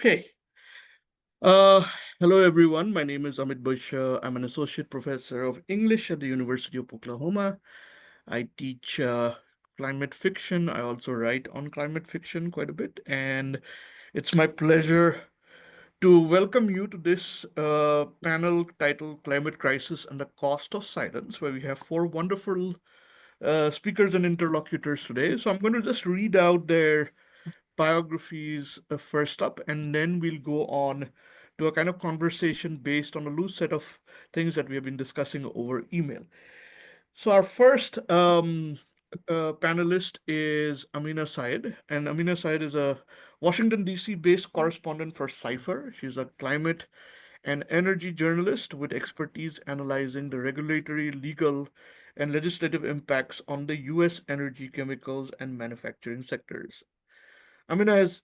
Okay. Uh, Hello, everyone. My name is Amit Bush. I'm an associate professor of English at the University of Oklahoma. I teach climate fiction. I also write on climate fiction quite a bit. And it's my pleasure to welcome you to this panel titled Climate Crisis and the Cost of Silence, where we have four wonderful speakers and interlocutors today. So I'm going to just read out their biographies first up, and then we'll go on to a kind of conversation based on a loose set of things that we have been discussing over email. So our first panelist is Amena Saiyid, and Amena Saiyid is a Washington D.C. based correspondent for Cipher. She's a climate and energy journalist with expertise analyzing the regulatory, legal, and legislative impacts on the U.S. energy, chemicals, and manufacturing sectors. Amina has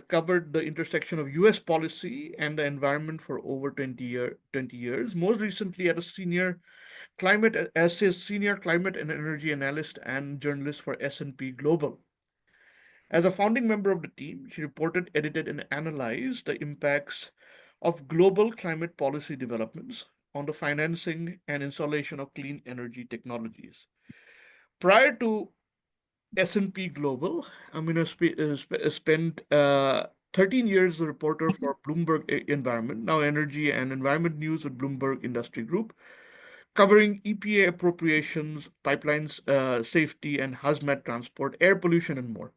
covered the intersection of US policy and the environment for over 20 years, most recently as a senior climate and energy analyst and journalist for S&P Global. As a founding member of the team, she reported, edited, and analyzed the impacts of global climate policy developments on the financing and installation of clean energy technologies. Prior to S&P Global. Spent 13 years as a reporter for Bloomberg Environment, now energy and environment news with Bloomberg Industry Group, covering EPA appropriations, pipelines safety, and hazmat transport, air pollution, and more.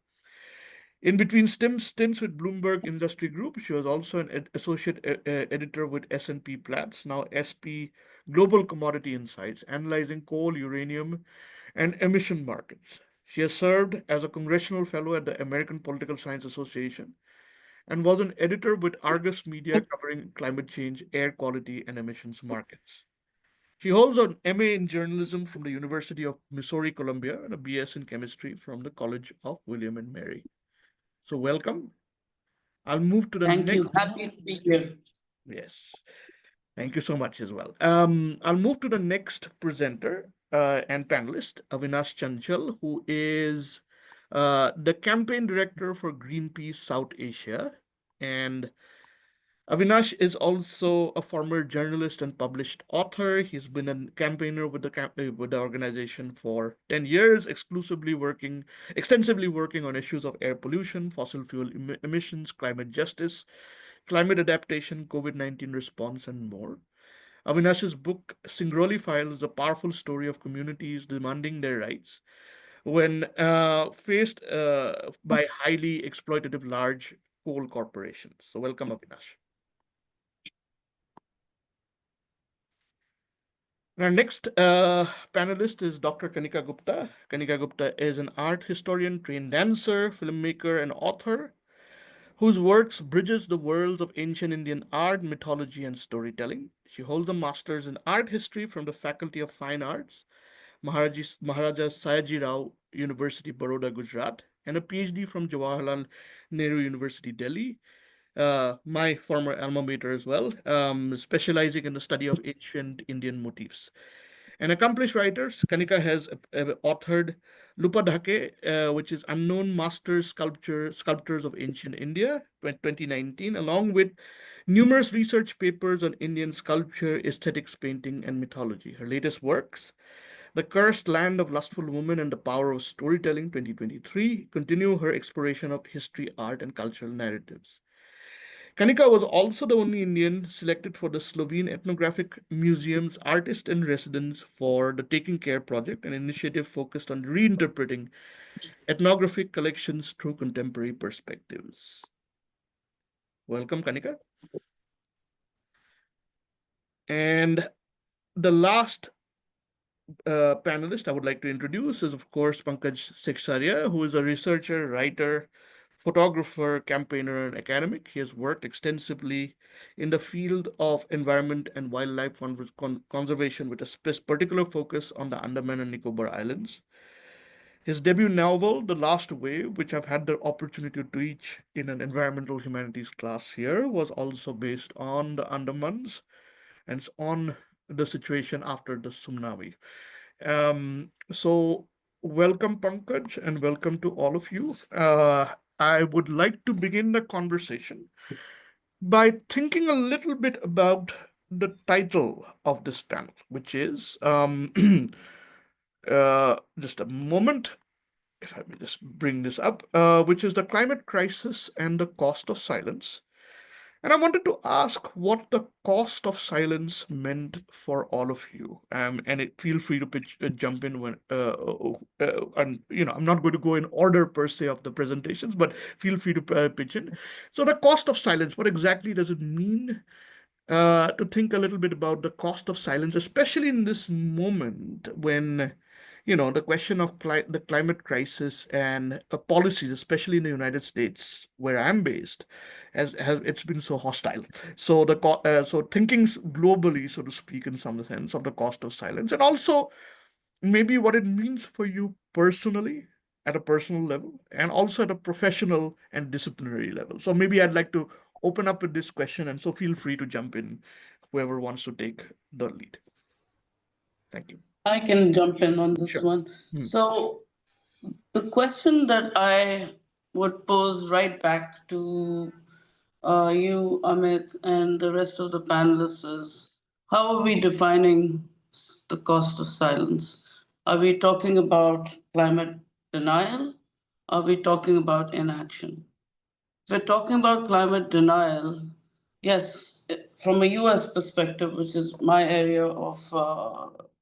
In between stints with Bloomberg Industry Group, she was also an associate editor with S&P Platts, now SP Global Commodity Insights, analyzing coal, uranium, and emission markets. She has served as a congressional fellow at the American Political Science Association and was an editor with Argus Media covering climate change, air quality, and emissions markets. She holds an MA in journalism from the University of Missouri, Columbia, and a BS in chemistry from the College of William and Mary. So welcome. I'll move to the Thank next. you. Happy to be here. Yes. Thank you so much as well. I'll move to the next presenter and panelist, Avinash Chanchal, who is the campaign director for Greenpeace South Asia. And Avinash is also a former journalist and published author. He's been a campaigner with the organization for 10 years, extensively working on issues of air pollution, fossil fuel emissions, climate justice, climate adaptation, COVID-19 response, and more. Avinash's book, Singroli File, is a powerful story of communities demanding their rights when faced by highly exploitative large coal corporations. So, welcome, Avinash. Our next panelist is Dr. Kanika Gupta. Kanika Gupta is an art historian, trained dancer, filmmaker, and author whose works bridges the worlds of ancient Indian art, mythology, and storytelling. She holds a master's in art history from the Faculty of Fine Arts, Maharaja Sayaji Rao University, Baroda, Gujarat, and a PhD from Jawaharlal Nehru University, Delhi, my former alma mater as well, specializing in the study of ancient Indian motifs. An accomplished writer, Kanika has authored Lupadhake, which is Unknown Sculptors of Ancient India, 2019, along with numerous research papers on Indian sculpture, aesthetics, painting, and mythology. Her latest works, The Cursed Land of Lustful Women and the Power of Storytelling, 2023, continue her exploration of history, art, and cultural narratives. Kanika was also the only Indian selected for the Slovene Ethnographic Museum's Artist in Residence for the Taking Care Project, an initiative focused on reinterpreting ethnographic collections through contemporary perspectives. Welcome, Kanika. And the last panelist I would like to introduce is, of course, Pankaj Seksaria, who is a researcher, writer, photographer, campaigner, and academic. He has worked extensively in the field of environment and wildlife conservation with a particular focus on the Andaman and Nicobar Islands. His debut novel, The Last Wave, which I've had the opportunity to teach in an environmental humanities class here, was also based on the Andamans and it's on the situation after the tsunami. So welcome, Pankaj, and welcome to all of you. I would like to begin the conversation by thinking a little bit about the title of this panel, which is just a moment, if I may just bring this up, which is the climate crisis and the cost of silence. And I wanted to ask what the cost of silence meant for all of you. And feel free to jump in when, and I'm not going to go in order per se of the presentations, but feel free to pitch in. So the cost of silence, what exactly does it mean? To think a little bit about the cost of silence, especially in this moment when, the question of the climate crisis and policies, especially in the United States, where I'm based, has it's been so hostile. So so thinking globally, so to speak, in some sense, of the cost of silence, and also maybe what it means for you personally at a personal level and also at a professional and disciplinary level. So maybe I'd like to open up with this question, and so feel free to jump in, whoever wants to take the lead. Thank you. I can jump in on this Sure. one. Hmm. So, the question that I would pose right back to you, Amit, and the rest of the panelists is, how are we defining the cost of silence? Are we talking about climate denial? Are we talking about inaction? If we're talking about climate denial, yes, from a US perspective, which is my area of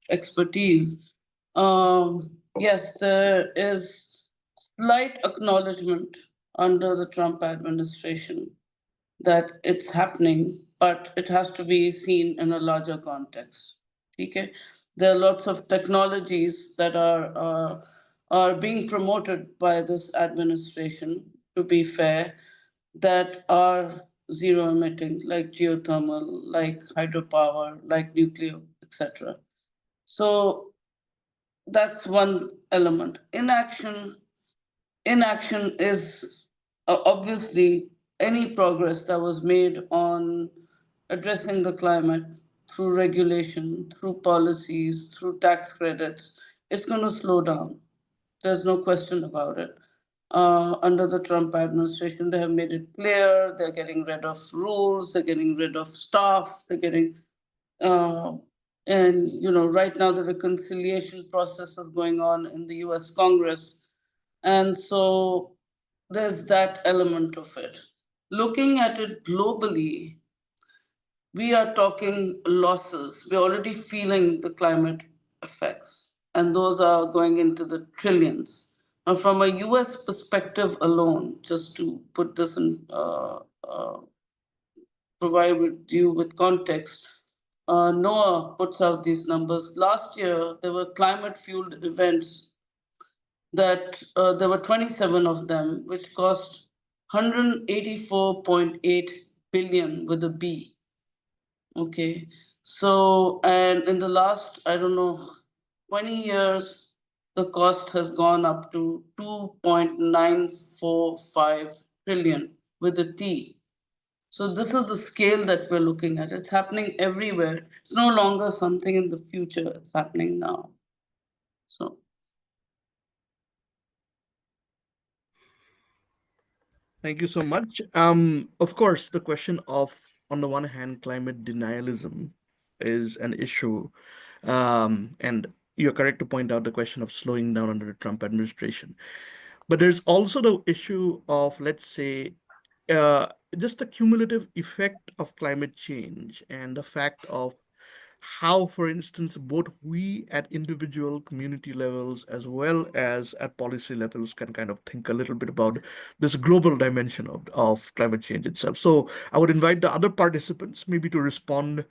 expertise, yes, there is slight acknowledgement under the Trump administration that it's happening, but it has to be seen in a larger context. Okay, there are lots of technologies that are being promoted by this administration. To be fair, that are zero emitting, like geothermal, like hydropower, like nuclear, etc. So that's one element. Inaction is obviously any progress that was made on addressing the climate through regulation, through policies, through tax credits. It's going to slow down. There's no question about it. Under the Trump administration, they have made it clear they're getting rid of rules, they're getting rid of staff, they're getting uh, and right now the reconciliation process is going on in the U.S. Congress, and so there's that element of it. Looking at it globally, we are talking losses. We're already feeling the climate effects, and those are going into the trillions. Now, from a US perspective alone, just to put this in, provide you with context, NOAA puts out these numbers. Last year, there were climate fueled events that there were 27 of them, which cost 184.8 billion with a B. Okay. So, and in the last, I don't know, 20 years, the cost has gone up to 2.945 trillion with a T. So, this is the scale that we're looking at. It's happening everywhere. It's no longer something in the future, it's happening now. So, Thank you so much. Of course, the question of, on the one hand, climate denialism is an issue. And you're correct to point out the question of slowing down under the Trump administration. But there's also the issue of, let's say, uh, just the cumulative effect of climate change and the fact of how, for instance, both we at individual community levels as well as at policy levels can kind of think a little bit about this global dimension of climate change itself. So I would invite the other participants maybe to respond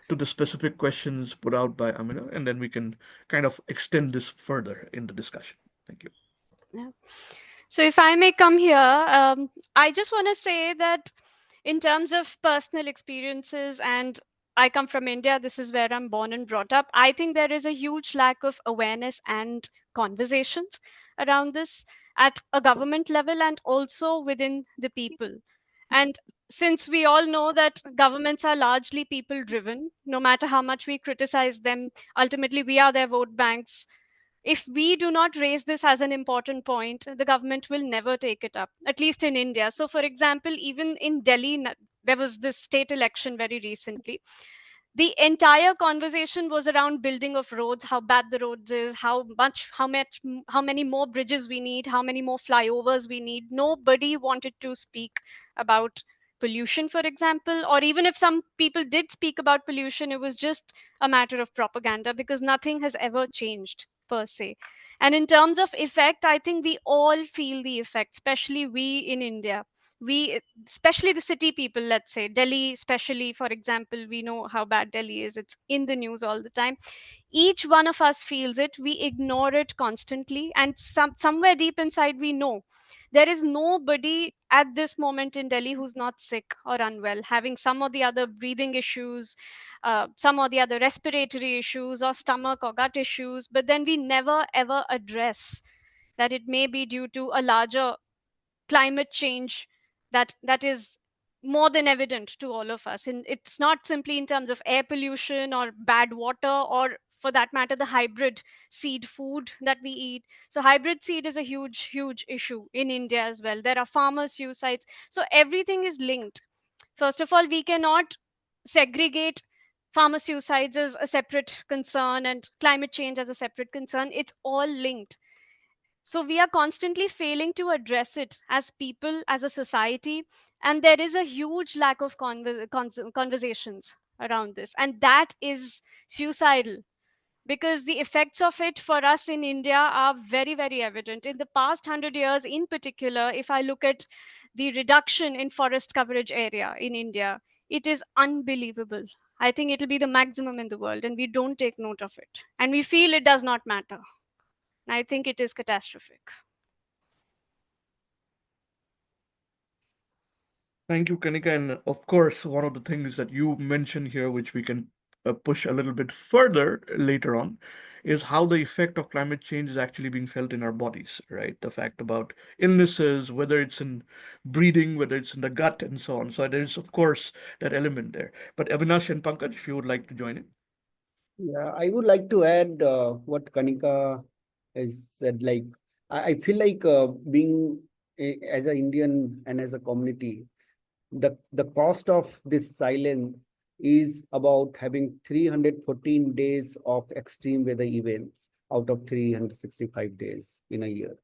to the specific questions put out by Amina, and then we can kind of extend this further in the discussion. Thank you. Yeah. So, if I may come here, I just want to say that in terms of personal experiences, and I come from India, this is where I'm born and brought up. I think there is a huge lack of awareness and conversations around this at a government level and also within the people. And since we all know that governments are largely people driven, no matter how much we criticize them, ultimately we are their vote banks. If we do not raise this as an important point, the government will never take it up, at least in India. So, for example, even in Delhi, there was this state election very recently. The entire conversation was around building of roads, how bad the roads is, how many more bridges we need, how many more flyovers we need. Nobody wanted to speak about pollution, for example, or even if some people did speak about pollution, it was just a matter of propaganda, because nothing has ever changed per se. And in terms of effect, I think we all feel the effect, especially we in India. We, especially the city people, let's say Delhi especially, for example, we know how bad Delhi is. It's in the news all the time. Each one of us feels it. We ignore it constantly, and somewhere deep inside we know there is nobody at this moment in Delhi who's not sick or unwell, having some or the other breathing issues, some or the other respiratory issues, or stomach or gut issues. But then we never ever address that it may be due to a larger climate change that is more than evident to all of us. And it's not simply in terms of air pollution or bad water, or for that matter the hybrid seed food that we eat. So hybrid seed is a huge issue in India as well. There are farmer suicides. So everything is linked. First of all, we cannot segregate farmer suicides as a separate concern and climate change as a separate concern. It's all linked. So we are constantly failing to address it as people, as a society. And there is a huge lack of conversations around this. And that is suicidal, because the effects of it for us in India are very evident. In the past 100 years, in particular, if I look at the reduction in forest coverage area in India, it is unbelievable. I think it'll be the maximum in the world, and we don't take note of it. And we feel it does not matter. I think it is catastrophic. Thank you, Kanika. And of course, one of the things that you mentioned here, which we can push a little bit further later on, is how the effect of climate change is actually being felt in our bodies, right? The fact about illnesses, whether it's in breathing, whether it's in the gut, and so on. So there's, of course, that element there. But Avinash and Pankaj, if you would like to join in. Yeah, I would like to add what Kanika has said. Like, I feel like being as an Indian and as a community, the cost of this silence is about having 314 days of extreme weather events out of 365 days in a year.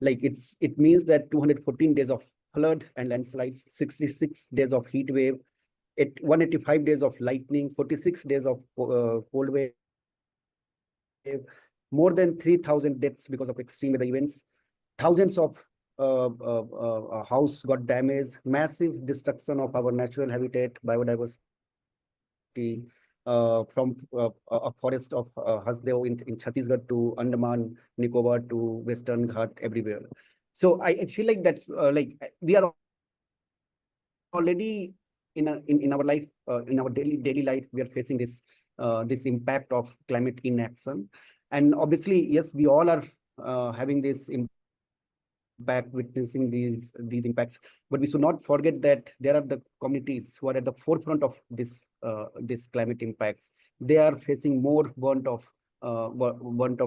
Like it means that 214 days of flood and landslides, 66 days of heat wave, 185 days of lightning, 46 days of cold wave, more than 3,000 deaths because of extreme weather events, thousands of house got damaged, massive destruction of our natural habitat, biodiversity, from a forest of Hasdeo in Chhattisgarh to Andaman, Nicobar to Western Ghat, everywhere. So I feel like that's like we are already in our life, in our daily life, we are facing this impact of climate inaction. And obviously, yes, we all are having this impact, witnessing these impacts. But we should not forget that there are the communities who are at the forefront of this climate impacts. They are facing more burnt of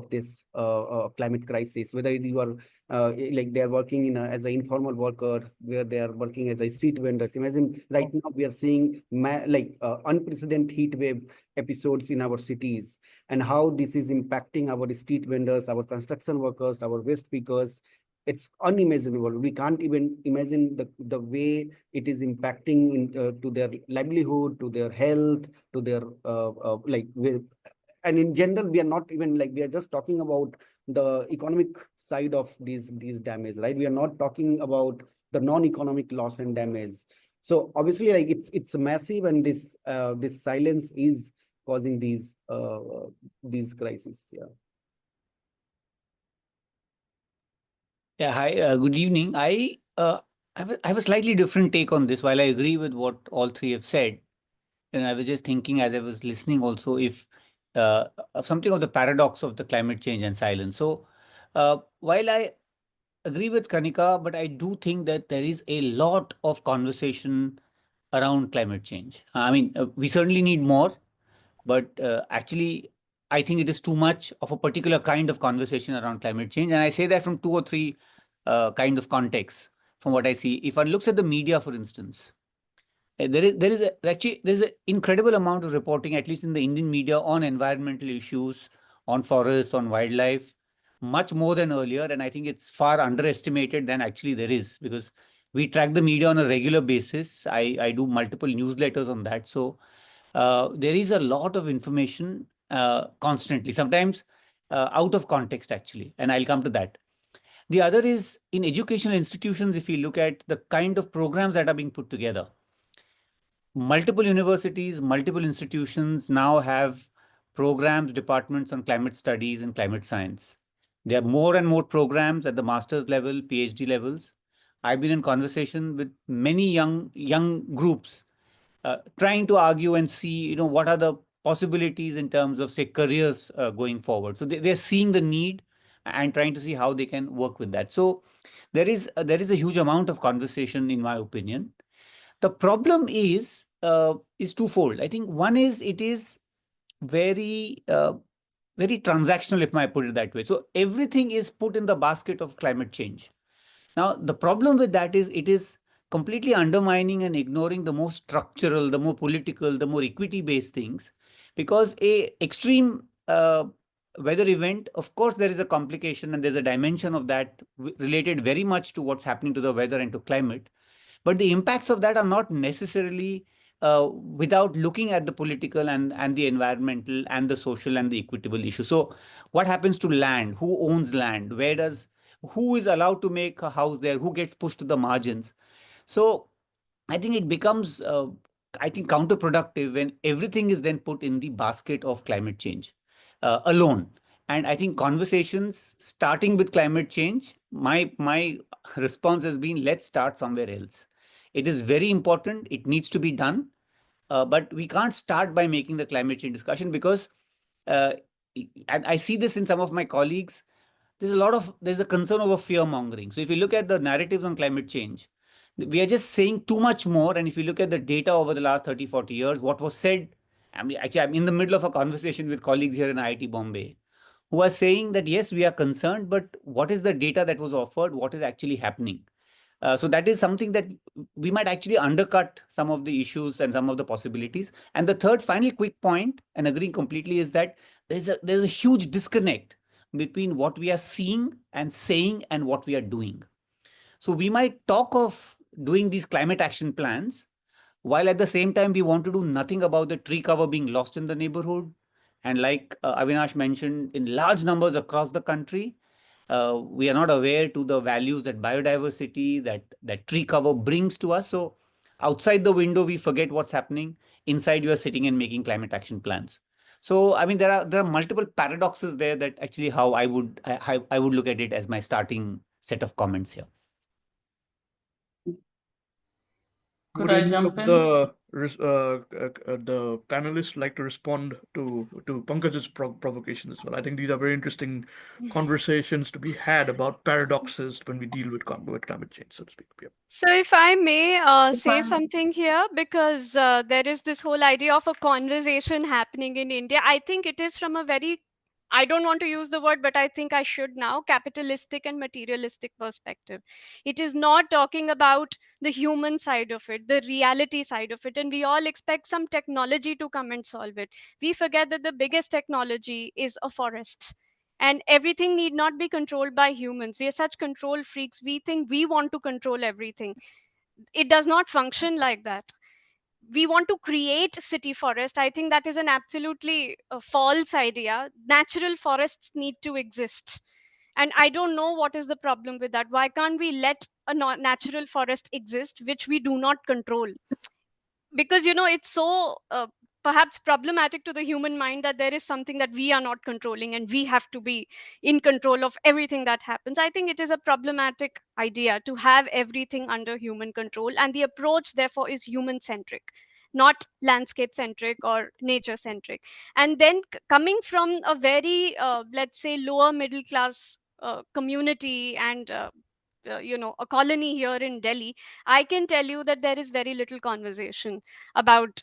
this climate crisis. Whether you are like they are working as an informal worker, where they are working as a street vendors. Imagine right now we are seeing unprecedented heat wave episodes in our cities, and how this is impacting our street vendors, our construction workers, our waste pickers. It's unimaginable. We can't even imagine the way it is impacting to their livelihood, to their health, to their and in general, we are not even like, we are just talking about the economic side of these damage, right? We are not talking about the non-economic loss and damage. So obviously, like it's massive, and this silence is causing these crises. Yeah. Yeah, hi, good evening. I have a slightly different take on this. While I agree with what all three have said, and I was just thinking as I was listening also, if of something of the paradox of the climate change and silence. So, while I agree with Kanika, but I do think that there is a lot of conversation around climate change. I mean, we certainly need more, but actually, I think it is too much of a particular kind of conversation around climate change. And I say that from two or three kind of contexts from what I see. If one looks at the media, for instance, there's an incredible amount of reporting, at least in the Indian media, on environmental issues, on forests, on wildlife, much more than earlier. And I think it's far underestimated than actually there is, because we track the media on a regular basis. I do multiple newsletters on that. So there is a lot of information constantly, sometimes out of context, actually. And I'll come to that. The other is in educational institutions, if you look at the kind of programs that are being put together, multiple universities, multiple institutions now have programs, departments on climate studies and climate science. There are more and more programs at the master's level, PhD levels. I've been in conversation with many young groups trying to argue and see, what are the possibilities in terms of, say, careers going forward. So they're seeing the need and trying to see how they can work with that. So there is a huge amount of conversation, in my opinion. The problem is twofold. I think one is it is very very transactional, if I put it that way. So everything is put in the basket of climate change. Now, the problem with that is it is completely undermining and ignoring the more structural, the more political, the more equity-based things, because a extreme weather event, of course, there is a complication and there's a dimension of that related very much to what's happening to the weather and to climate. But the impacts of that are not necessarily without looking at the political and the environmental and the social and the equitable issue. So what happens to land? Who owns land? Who is allowed to make a house there? Who gets pushed to the margins? So I think it becomes, I think, counterproductive when everything is then put in the basket of climate change alone. And I think conversations starting with climate change, my response has been, let's start somewhere else. It is very important. It needs to be done. But we can't start by making the climate change discussion, because uh, and I see this in some of my colleagues. There's a concern over fear mongering. So if you look at the narratives on climate change, we are just saying too much more. And if you look at the data over the last 30, 40 years, what was said, I mean, actually, I'm in the middle of a conversation with colleagues here in IIT Bombay who are saying that, yes, we are concerned, but what is the data that was offered? What is actually happening? So that is something that we might actually undercut some of the issues and some of the possibilities. And the third, final quick point, and agreeing completely, is that there's a huge disconnect between what we are seeing and saying and what we are doing. So we might talk of doing these climate action plans, while at the same time we want to do nothing about the tree cover being lost in the neighborhood. And like Avinash mentioned, in large numbers across the country, we are not aware to the values that biodiversity, that tree cover brings to us. So outside the window, we forget what's happening. Inside, you are sitting and making climate action plans. So I mean, there are multiple paradoxes there that actually how I would look at it as my starting set of comments here. Could Would I any of jump in? the panelists like to respond to Pankaj's provocation as well? I think these are very interesting conversations to be had about paradoxes when we deal with climate change, so to speak. Yeah. So, if I may If say I'm something here, because there is this whole idea of a conversation happening in India, I think it is from a very, I don't want to use the word, but I think I should now, capitalistic and materialistic perspective. It is not talking about the human side of it, the reality side of it, and we all expect some technology to come and solve it. We forget that the biggest technology is a forest. And everything need not be controlled by humans. We are such control freaks. We think we want to control everything. It does not function like that. We want to create city forest. I think that is an absolutely false idea. Natural forests need to exist. And I don't know what is the problem with that. Why can't we let a natural forest exist, which we do not control? Because it's so perhaps problematic to the human mind that there is something that we are not controlling and we have to be in control of everything that happens. I think it is a problematic idea to have everything under human control, and the approach therefore is human centric, not landscape centric or nature centric. And then coming from a very let's say lower middle class community and a colony here in Delhi, I can tell you that there is very little conversation about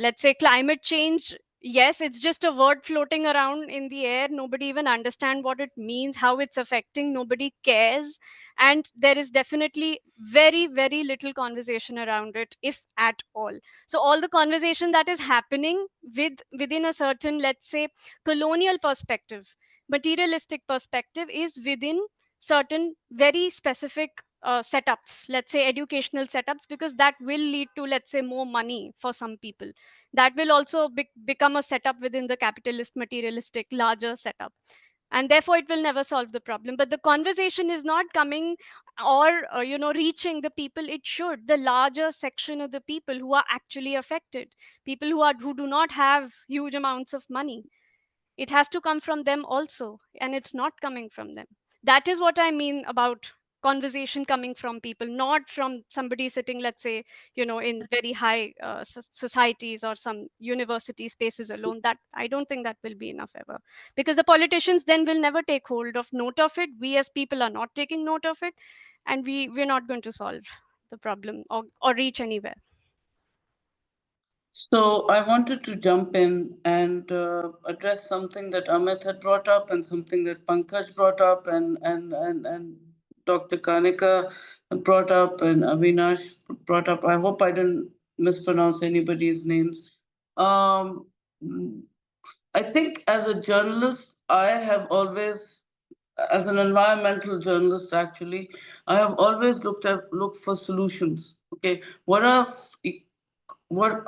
let's say climate change yes, it's just a word floating around in the air. Nobody even understand what it means, how it's affecting. Nobody cares. And there is definitely very, very little conversation around it, if at all. So all the conversation that is happening within a certain, let's say, colonial perspective, materialistic perspective, is within certain very specific setups, let's say educational setups, because that will lead to, let's say, more money for some people. That will also become a setup within the capitalist materialistic larger setup, and therefore it will never solve the problem. But the conversation is not coming or reaching the people it should, the larger section of the people who are actually affected, people who do not have huge amounts of money. It has to come from them also, and it's not coming from them. That is what I mean about conversation coming from people, not from somebody sitting, let's say, in very high societies or some university spaces alone. That I don't think that will be enough ever, because the politicians then will never take hold of note of it. We as people are not taking note of it, and we're not going to solve the problem, or reach anywhere. So I wanted to jump in and address something that Amit had brought up and something that Pankaj brought up and Dr. Kanika brought up and Avinash brought up. I hope I didn't mispronounce anybody's names. Um, I think as a journalist, I have always, as an environmental journalist, actually, I have always looked for solutions. Okay,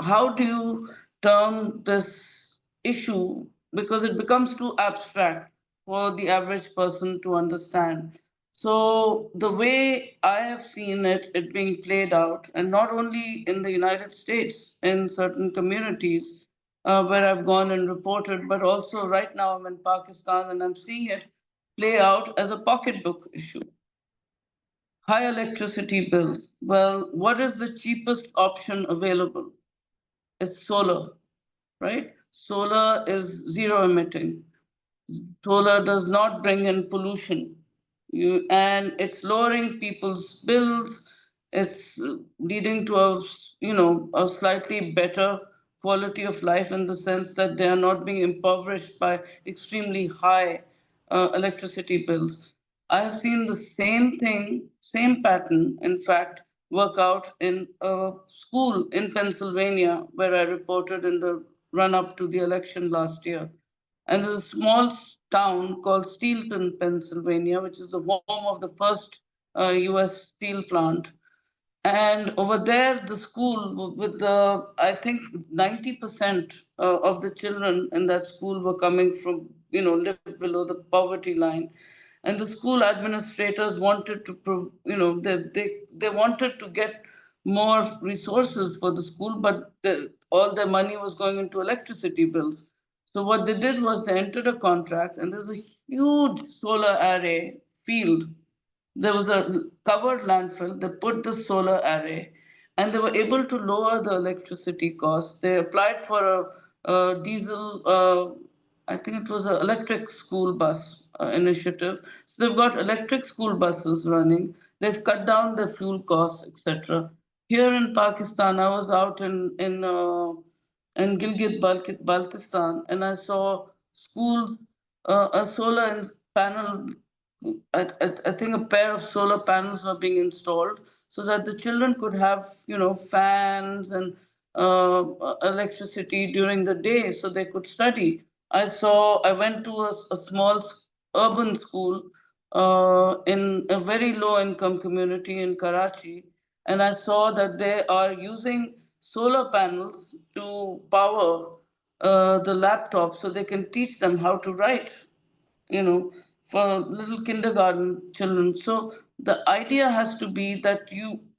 how do you turn this issue, because it becomes too abstract for the average person to understand. So the way I have seen it being played out, and not only in the United States, in certain communities where I've gone and reported, but also right now I'm in Pakistan and I'm seeing it play out as a pocketbook issue. High electricity bills. Well, what is the cheapest option available? It's solar, right? Solar is zero emitting. Solar does not bring in pollution. And it's lowering people's bills. It's leading to a slightly better quality of life in the sense that they are not being impoverished by extremely high electricity bills. I have seen the same thing, same pattern, in fact, work out in a school in Pennsylvania where I reported in the run up to the election last year. And there's a small town called Steelton, Pennsylvania, which is the home of the first US steel plant. And over there, the school with I think 90% of the children in that school were coming from, live below the poverty line. And the school administrators wanted to, they wanted to get more resources for the school, but all their money was going into electricity bills. So what they did was they entered a contract, and there's a huge solar array field. There was a covered landfill. They put the solar array, and they were able to lower the electricity costs. They applied for a diesel, I think it was an electric school bus initiative. So they've got electric school buses running. They've cut down the fuel costs, etc. Here in Pakistan, I was out in Baltistan, and I saw schools, a solar panel. I think a pair of solar panels were being installed so that the children could have, fans and electricity during the day so they could study. I went to a small urban school in a very low income community in Karachi, and I saw that they are using solar panels to power the laptop so they can teach them how to write, you know, for little kindergarten children. So the idea has to be that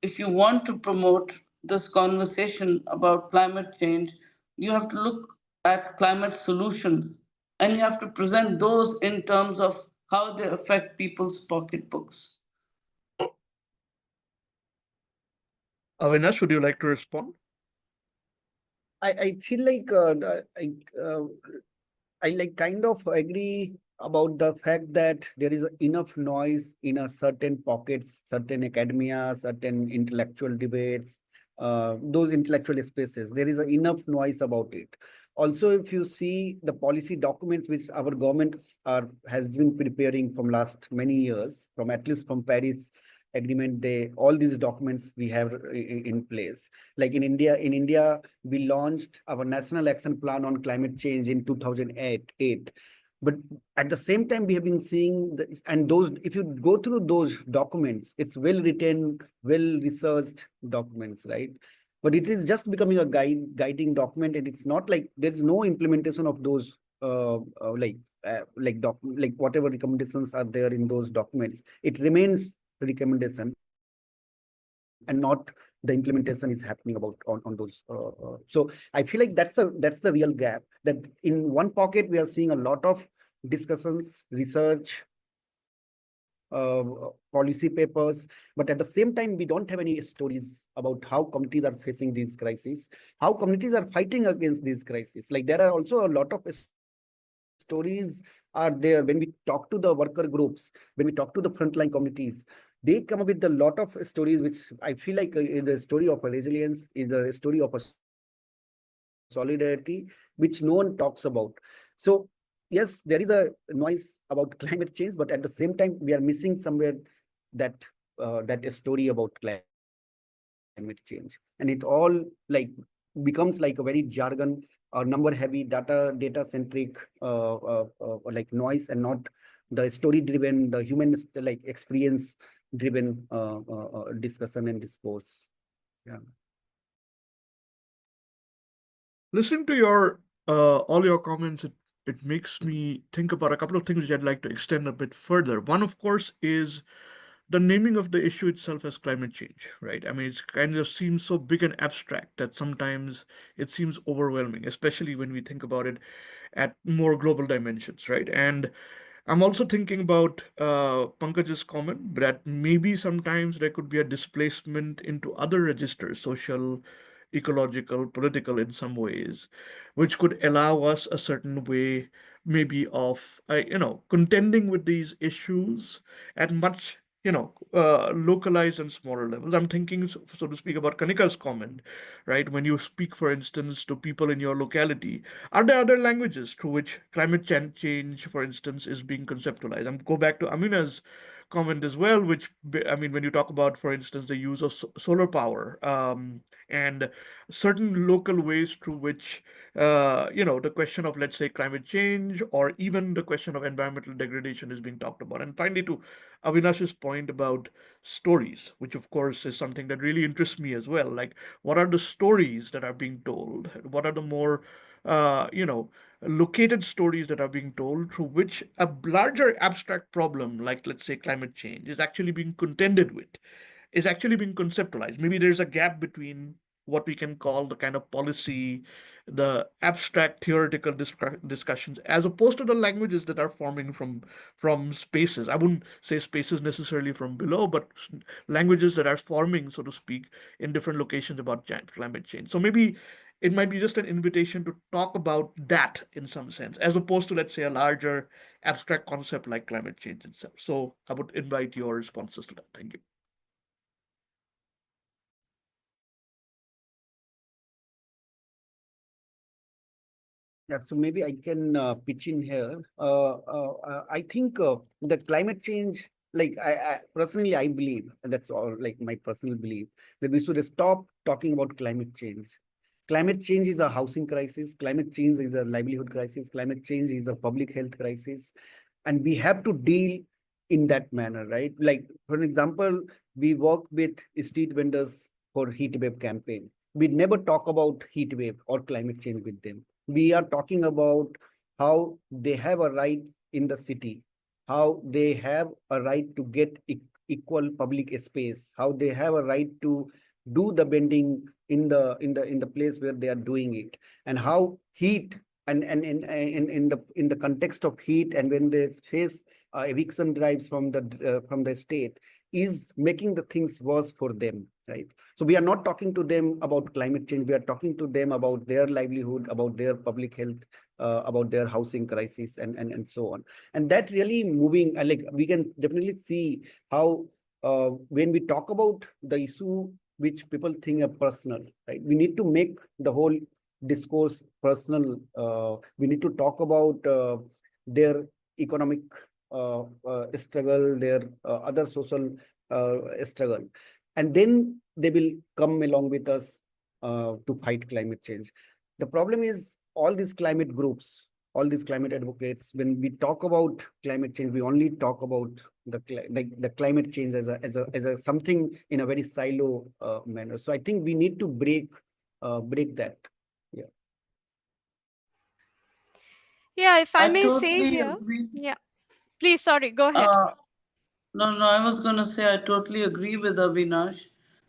if you want to promote this conversation about climate change, you have to look at climate solutions, and you have to present those in terms of how they affect people's pocketbooks. Avinash, would you like to respond? I feel like I like kind of agree about the fact that there is enough noise in a certain pockets, certain academia, certain intellectual debates, those intellectual spaces. There is enough noise about it. Also, if you see the policy documents which our government has been preparing from last many years, from at least from Paris agreement, all these documents we have in place. Like in India, we launched our national action plan on climate change in 2008. But at the same time, we have been seeing and those, if you go through those documents, it's well written, well researched documents, right? But it is just becoming a guiding document, and it's not like there's no implementation of those like whatever recommendations are there in those documents. It remains recommendation, and not the implementation is happening about on those. So I feel like that's the real gap, that in one pocket we are seeing a lot of discussions, research, policy papers, but at the same time, we don't have any stories about how communities are facing these crises, how communities are fighting against these crises. Like there are also a lot of stories are there when we talk to the worker groups, when we talk to the frontline communities. They come up with a lot of stories, which I feel like is a story of a resilience, is a story of a solidarity, which no one talks about. So yes, there is a noise about climate change, but at the same time, we are missing somewhere that that story about climate change, and it all like becomes like a very jargon or number heavy, data centric like noise, and not the story driven, the human like experience driven discussion and discourse. Yeah. Listening to your all your comments, it makes me think about a couple of things which I'd like to extend a bit further. One, of course, is the naming of the issue itself as climate change, right? I mean, it's kind of seems so big and abstract that sometimes it seems overwhelming, especially when we think about it at more global dimensions, right? And I'm also thinking about Pankaj's comment that maybe sometimes there could be a displacement into other registers, social, ecological, political in some ways, which could allow us a certain way, maybe of contending with these issues at much localized and smaller levels. I'm thinking, so to speak, about Kanika's comment, right? When you speak, for instance, to people in your locality, are there other languages through which climate change, for instance, is being conceptualized? I'm go back to Amina's comment as well, which I mean, when you talk about, for instance, the use of solar power and certain local ways through which, the question of, let's say, climate change or even the question of environmental degradation is being talked about. And finally, to Avinash's point about stories, which of course is something that really interests me as well. Like, what are the stories that are being told? What are the more, located stories that are being told through which a larger abstract problem, like let's say climate change, is actually being contended with, is actually being conceptualized. Maybe there's a gap between what we can call the kind of policy, the abstract theoretical discussions, as opposed to the languages that are forming from spaces. I wouldn't say spaces necessarily from below, but languages that are forming, so to speak, in different locations about climate change. So maybe it might be just an invitation to talk about that in some sense, as opposed to, let's say, a larger abstract concept like climate change itself. So I would invite your responses to that. Thank you. Yeah, so maybe I can pitch in here. I think the climate change, like I personally, I believe, and that's all like my personal belief, that we should stop talking about climate change. Climate change is a housing crisis. Climate change is a livelihood crisis. Climate change is a public health crisis, and we have to deal in that manner, right? Like for an example, we work with street vendors for heat wave campaign. We never talk about heat wave or climate change with them. We are talking about how they have a right in the city, how they have a right to get equal public space, how they have a right to do the bending in the place where they are doing it, and how heat in the context of heat, and when they face eviction drives from the state, is making the things worse for them, right? So we are not talking to them about climate change. We are talking to them about their livelihood, about their public health, about their housing crisis, and so on. And that really moving, like we can definitely see how when we talk about the issue which people think are personal, right? We need to make the whole discourse personal. We need to talk about their economic struggle, their other social struggle, and then they will come along with us to fight climate change. The problem is all these climate groups, all these climate advocates, when we talk about climate change, we only talk about the climate change as a something in a very silo manner. So I think we need to break that. Yeah. Yeah, if I I may say totally here, agree. yeah, please, sorry, go ahead. Uh, No, no, I was going to say I totally agree with Avinash.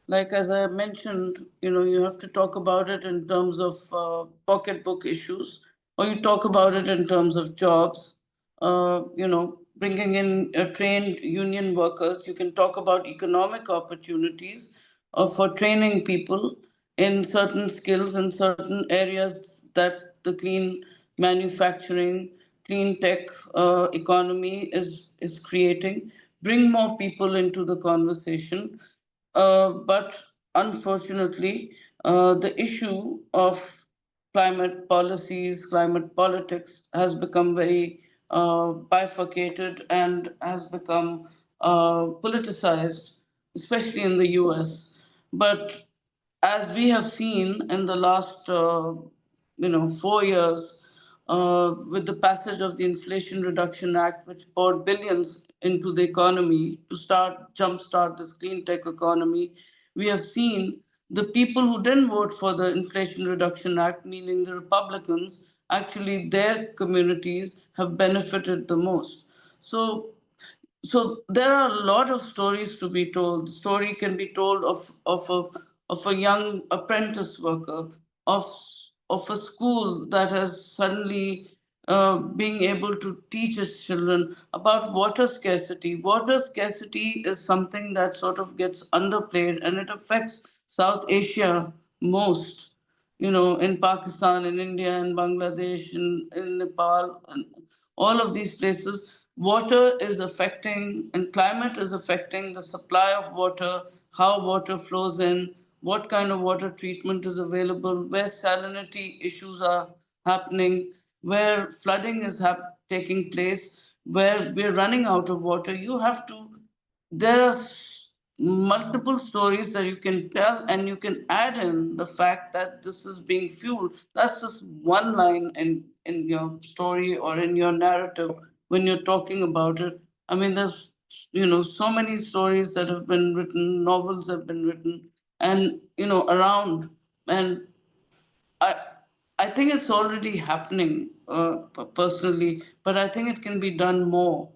Like, as I mentioned, you have to talk about it in terms of pocketbook issues, or you talk about it in terms of jobs, bringing in trained union workers. You can talk about economic opportunities for training people in certain skills in certain areas that the clean manufacturing, clean tech economy is creating. Bring more people into the conversation. But unfortunately, the issue of climate policies, climate politics has become very bifurcated and has become politicized, especially in the US. But as we have seen in the last 4 years, with the passage of the Inflation Reduction Act, which poured billions into the economy to start jumpstart this clean tech economy, we have seen the people who didn't vote for the Inflation Reduction Act, meaning the Republicans, actually their communities have benefited the most. So there are a lot of stories to be told. The story can be told of a young apprentice worker, of of a school that has suddenly being able to teach its children about water scarcity. Water scarcity is something that sort of gets underplayed, and it affects South Asia most, in Pakistan, in India, in Bangladesh, in Nepal, and all of these places. Water is affecting, and climate is affecting the supply of water, how water flows in, what kind of water treatment is available, where salinity issues are happening, where flooding is taking place, where we're running out of water. There are multiple stories that you can tell, and you can add in the fact that this is being fueled. That's just one line in your story or in your narrative when you're talking about it. I mean, there's so many stories that have been written, novels have been written, and around. And I I think it's already happening personally, but I think it can be done more.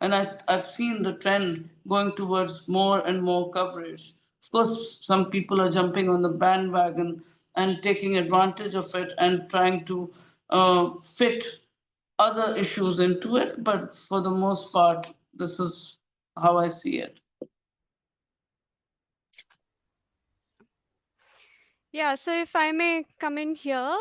And I've seen the trend going towards more and more coverage. Of course, some people are jumping on the bandwagon and taking advantage of it and trying to fit other issues into it. But for the most part, this is how I see it. Yeah, so if I may come in here,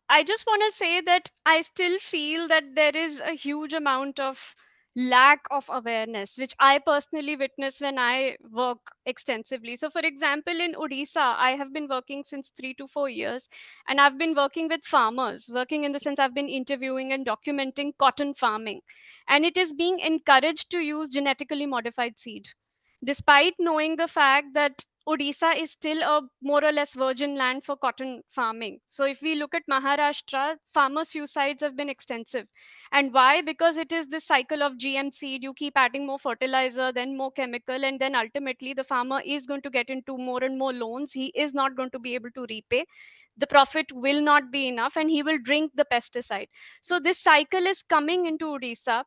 I just want to say that I still feel that there is a huge amount of lack of awareness, which I personally witness when I work extensively. So, for example, in Odisha, I have been working since 3 to 4 years, and I've been working with farmers, working in the sense I've been interviewing and documenting cotton farming, and it is being encouraged to use genetically modified seed despite knowing the fact that Odisha is still a more or less virgin land for cotton farming. So, if we look at Maharashtra, farmer suicides have been extensive. And why? Because it is this cycle of GM seed. You keep adding more fertilizer, then more chemical, and then ultimately the farmer is going to get into more and more loans. He is not going to be able to repay. The profit will not be enough, and he will drink the pesticide. So, this cycle is coming into Odisha.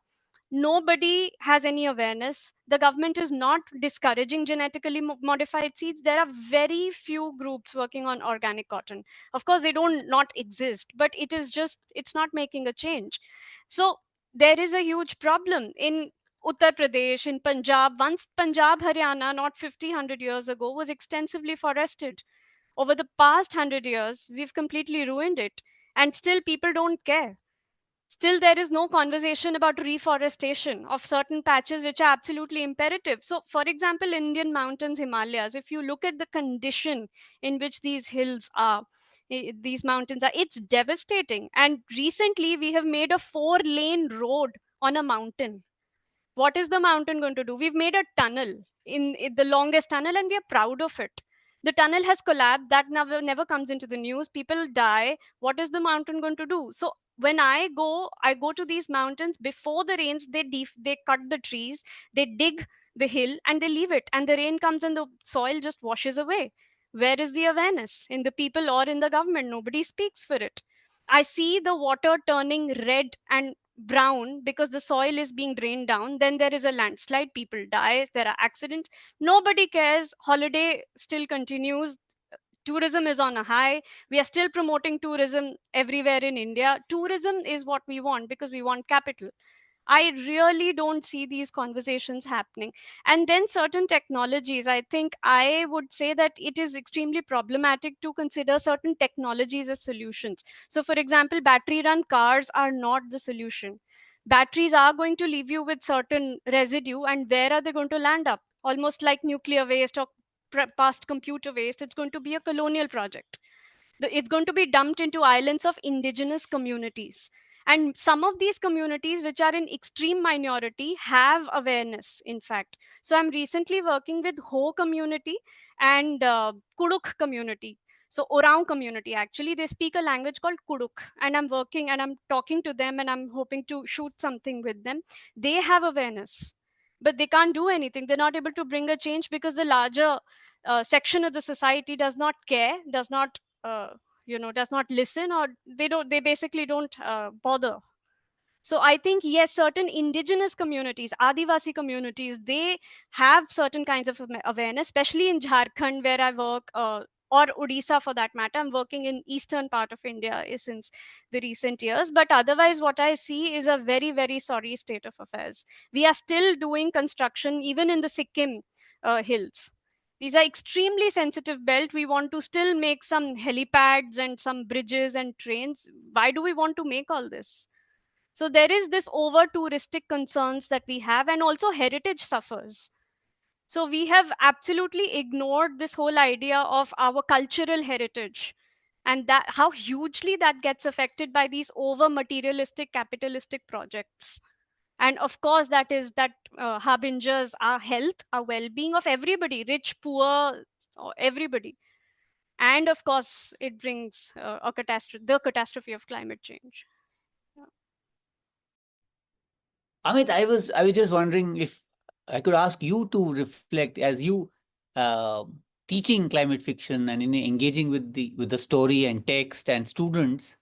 Nobody has any awareness. The government is not discouraging genetically modified seeds. There are very few groups working on organic cotton. Of course, they don't not exist, but it is just, it's not making a change. So there is a huge problem in Uttar Pradesh, in Punjab. Once Punjab, Haryana, not 50, 100 years ago, was extensively forested. Over the past 100 years, we've completely ruined it. And still, people don't care. Still, there is no conversation about reforestation of certain patches which are absolutely imperative. So, for example, Indian mountains, Himalayas, if you look at the condition in which these hills are, these mountains are. It's devastating. And recently we have made a 4-lane road on a mountain. What is the mountain going to do? We've made a tunnel, in the longest tunnel, and we are proud of it. The tunnel has collapsed. That never comes into the news. People die. What is the mountain going to do? So when I go to these mountains before the rains. They cut the trees, they dig the hill, and they leave it, and the rain comes and the soil just washes away. Where is the awareness in the people or in the government? Nobody speaks for it. I see the water turning red and brown because the soil is being drained down. Then there is a landslide, people die, there are accidents. Nobody cares. Holiday still continues. Tourism is on a high. We are still promoting tourism everywhere in India. Tourism is what we want because we want capital. I really don't see these conversations happening. And then certain technologies, I think I would say that it is extremely problematic to consider certain technologies as solutions. So, for example, battery run cars are not the solution. Batteries are going to leave you with certain residue, and where are they going to land up? Almost like nuclear waste or past computer waste, it's going to be a colonial project. It's going to be dumped into islands of indigenous communities, and some of these communities which are in extreme minority have awareness, in fact. So I'm recently working with Ho community and Kuduk community. So Orang community, actually they speak a language called Kuduk, and I'm working and I'm talking to them, and I'm hoping to shoot something with them. They have awareness, but they can't do anything. They're not able to bring a change because the larger section of the society does not care, does not does not listen, or they basically don't bother. So I think, yes, certain indigenous communities, Adivasi communities, they have certain kinds of awareness, especially in Jharkhand where I work, or Odisha for that matter. I'm working in eastern part of India since the recent years. But otherwise, what I see is a very, very sorry state of affairs. We are still doing construction even in the Sikkim hills. These are extremely sensitive belt. We want to still make some helipads and some bridges and trains. Why do we want to make all this? So there is this over touristic concerns that we have, and also heritage suffers. So we have absolutely ignored this whole idea of our cultural heritage, and that how hugely that gets affected by these over materialistic capitalistic projects. And of course that harbingers our health, our well-being of everybody, rich, poor, or everybody. And of course it brings a catastrophe, the catastrophe of climate change. Yeah. Amit, I was just wondering if I could ask you to reflect as you uh, teaching climate fiction and engaging with the story and text and students,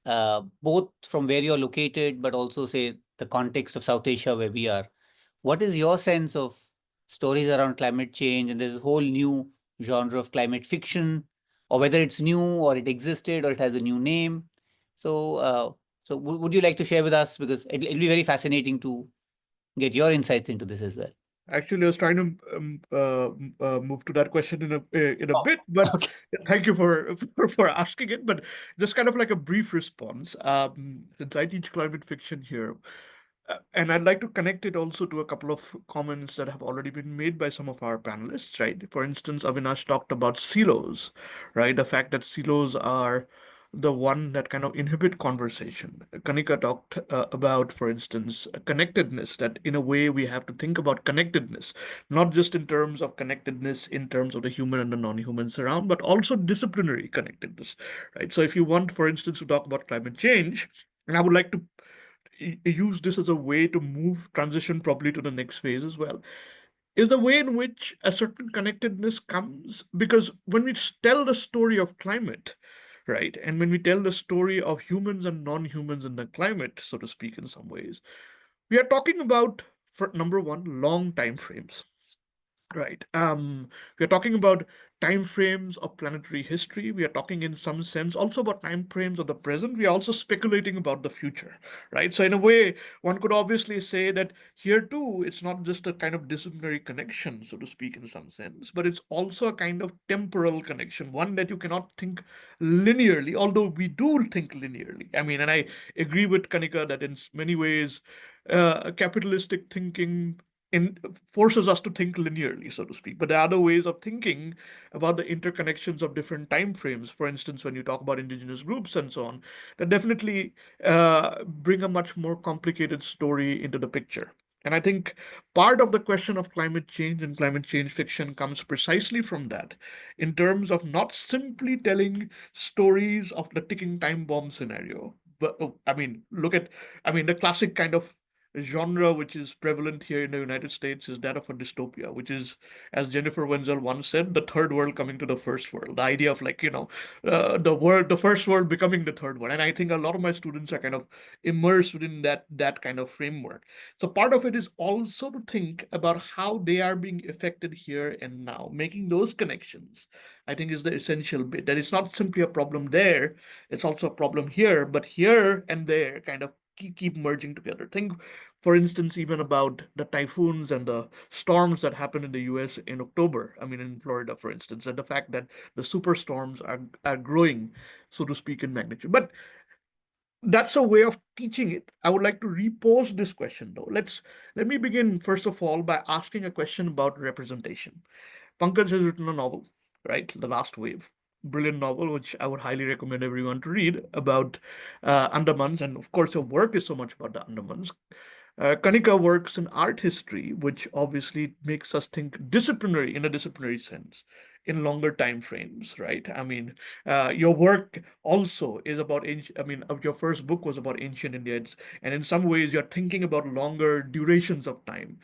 both from where you're located, but also say the context of South Asia where we are. What is your sense of stories around climate change? And there's a whole new genre of climate fiction, or whether it's new or it existed or it has a new name. So, would you like to share with us? Because it'll be very fascinating to get your insights into this as well. Actually, I was trying to move to that question in a Oh, bit, but okay. thank you for asking it. But just kind of like a brief response. Since I teach climate fiction here, and I'd like to connect it also to a couple of comments that have already been made by some of our panelists, right? For instance, Avinash talked about silos, right? The fact that silos are the one that kind of inhibit conversation. Kanika talked about, for instance, connectedness, that in a way we have to think about connectedness, not just in terms of connectedness in terms of the human and the non-humans around, but also disciplinary connectedness, right? So if you want, for instance, to talk about climate change, and I would like to use this as a way to move transition probably to the next phase as well, is the way in which a certain connectedness comes, because when we tell the story of climate, right, and when we tell the story of humans and non-humans in the climate, so to speak, in some ways, we are talking about, for number one, long time frames. Right. We are talking about time frames of planetary history. We are talking, in some sense, also about time frames of the present. We are also speculating about the future, right? So, in a way, one could obviously say that here too, it's not just a kind of disciplinary connection, so to speak, in some sense, but it's also a kind of temporal connection, one that you cannot think linearly, although we do think linearly. I mean, and I agree with Kanika that in many ways, capitalistic thinking in forces us to think linearly, so to speak. But there are other ways of thinking about the interconnections of different time frames. For instance, when you talk about indigenous groups and so on, that definitely bring a much more complicated story into the picture. And I think part of the question of climate change and climate change fiction comes precisely from that, in terms of not simply telling stories of the ticking time bomb scenario. But I mean, look at, I mean, the classic kind of genre which is prevalent here in the United States is that of a dystopia, which is, as Jennifer Wenzel once said, the third world coming to the first world. The idea of, like, the first world becoming the third world. And I think a lot of my students are kind of immersed within that kind of framework. So part of it is also to think about how they are being affected here and now. Making those connections, I think, is the essential bit. That it's not simply a problem there, it's also a problem here, but here and there kind of keep merging together. Think, for instance, even about the typhoons and the storms that happened in the US in October. I mean, in Florida, for instance, and the fact that the superstorms are growing, so to speak, in magnitude. But that's a way of teaching it. I would like to repose this question though. Let me begin first of all by asking a question about representation. Pankaj has written a novel, right? The Last Wave. Brilliant novel, which I would highly recommend everyone to read, about Andamans. And of course, your work is so much about the Andamans. Kanika works in art history, which obviously makes us think disciplinary, in a disciplinary sense, in longer time frames, right? I mean, your work also is about ancient. I mean, your first book was about ancient India, and in some ways, you're thinking about longer durations of time.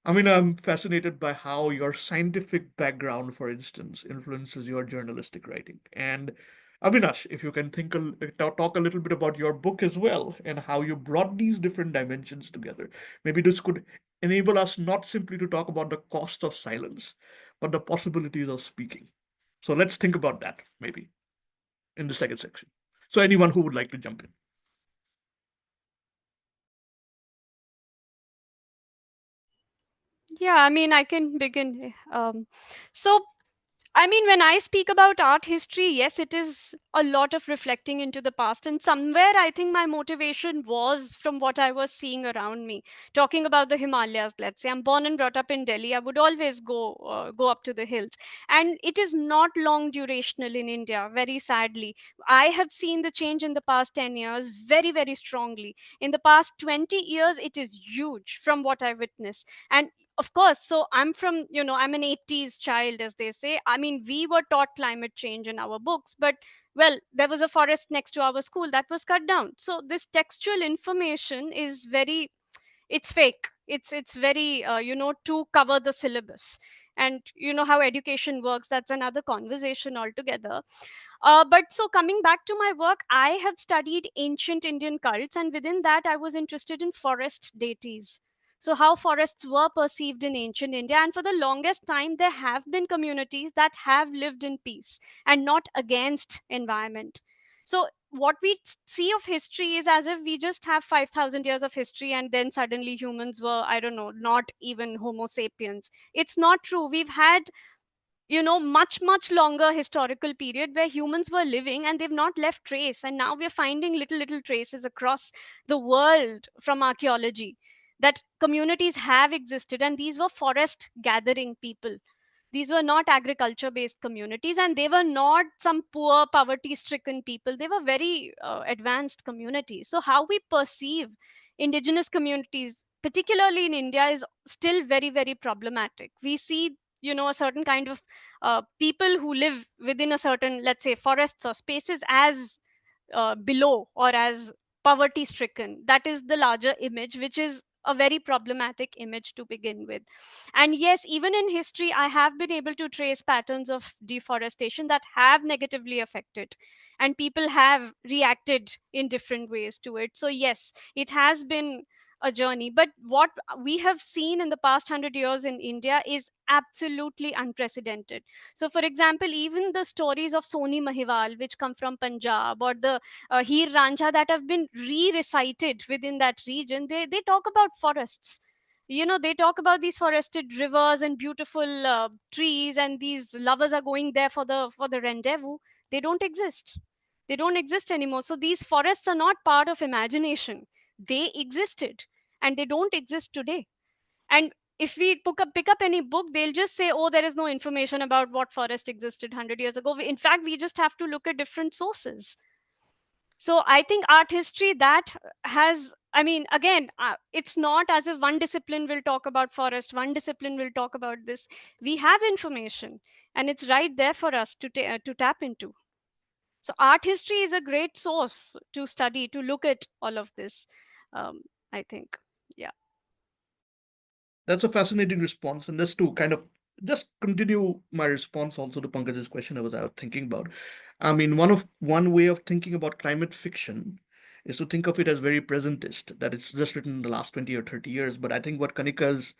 I mean, I'm fascinated by how your scientific background, for instance, influences your journalistic writing. And Avinash, if you can talk a little bit about your book as well and how you brought these different dimensions together. Maybe this could enable us not simply to talk about the cost of silence, but the possibilities of speaking. So let's think about that maybe in the second section. So anyone who would like to jump in. Yeah, I mean, I can begin. So I mean, when I speak about art history, yes, it is a lot of reflecting into the past. And somewhere I think my motivation was from what I was seeing around me. Talking about the Himalayas, let's say, I'm born and brought up in Delhi. I would always go up to the hills. And it is not long durational in India, very sadly. I have seen the change in the past 10 years very, very strongly. In the past 20 years, it is huge from what I witnessed. And of course, so I'm from, I'm an 80s child, as they say. I mean, we were taught climate change in our books, but well, there was a forest next to our school that was cut down. So this textual information is very, it's fake. It's very, to cover the syllabus. And you know how education works, that's another conversation altogether. But so coming back to my work, I have studied ancient Indian cults, and within that, I was interested in forest deities. So, how forests were perceived in ancient India. And for the longest time, there have been communities that have lived in peace and not against environment. So, what we see of history is as if we just have 5,000 years of history and then suddenly humans were, I don't know, not even Homo sapiens. It's not true. We've had much longer historical period where humans were living and they've not left trace, and now we're finding little traces across the world from archaeology that communities have existed, and these were forest gathering people. These were not agriculture based communities, and they were not some poor poverty stricken people. They were very advanced communities. So how we perceive indigenous communities, particularly in India, is still very, very problematic. We see a certain kind of people who live within a certain, let's say, forests or spaces as below or as poverty stricken. That is the larger image, which is a very problematic image to begin with. And yes, even in history, I have been able to trace patterns of deforestation that have negatively affected, and people have reacted in different ways to it. So yes, it has been a journey, but what we have seen in the past 100 years in India is absolutely unprecedented. So for example, even the stories of Soni Mahiwal, which come from Punjab, or the Heer Ranjha that have been re-recited within that region, they talk about forests. They talk about these forested rivers and beautiful trees, and these lovers are going there for the rendezvous. They don't exist. They don't exist anymore. So these forests are not part of imagination. They existed, and they don't exist today. And if we pick up any book, they'll just say, oh, there is no information about what forest existed 100 years ago. In fact, we just have to look at different sources. So I think art history that has, I mean, again, it's not as if one discipline will talk about forest, one discipline will talk about this. We have information, and it's right there for us to tap into. So art history is a great source to study, to look at all of this. I think, yeah. That's a fascinating response. And just to kind of just continue my response also to Pankaj's question I was thinking about. I mean, one way of thinking about climate fiction is to think of it as very presentist, that it's just written in the last 20 or 30 years. But I think what Kanika's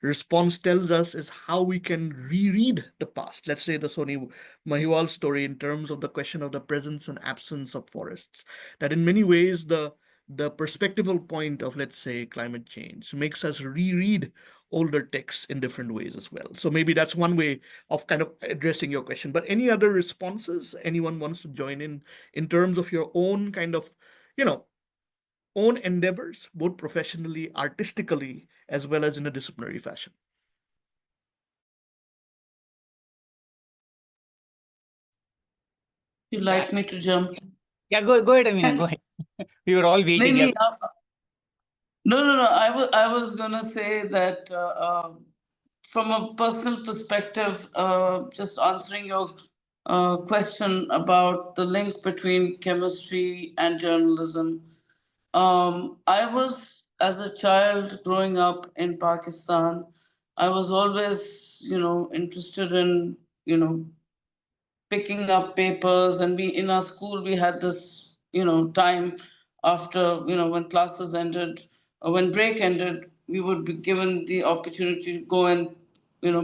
response tells us is how we can reread the past. Let's say the Soni Mahiwal story in terms of the question of the presence and absence of forests. That in many ways the perspectival point of, let's say, climate change makes us reread older texts in different ways as well. So maybe that's one way of kind of addressing your question. But any other responses anyone wants to join in terms of your own kind of, you know, own endeavors, both professionally, artistically, as well as in a disciplinary fashion? You Yeah, like me to jump? yeah, go ahead, Amina, go ahead. We were all No, waiting. Yeah, no, no. I was gonna say that from a personal perspective, just answering your question about the link between chemistry and journalism. I was, as a child growing up in Pakistan, I was always, interested in, picking up papers. And we, in our school, we had this, time after, when classes ended, or when break ended, we would be given the opportunity to go and,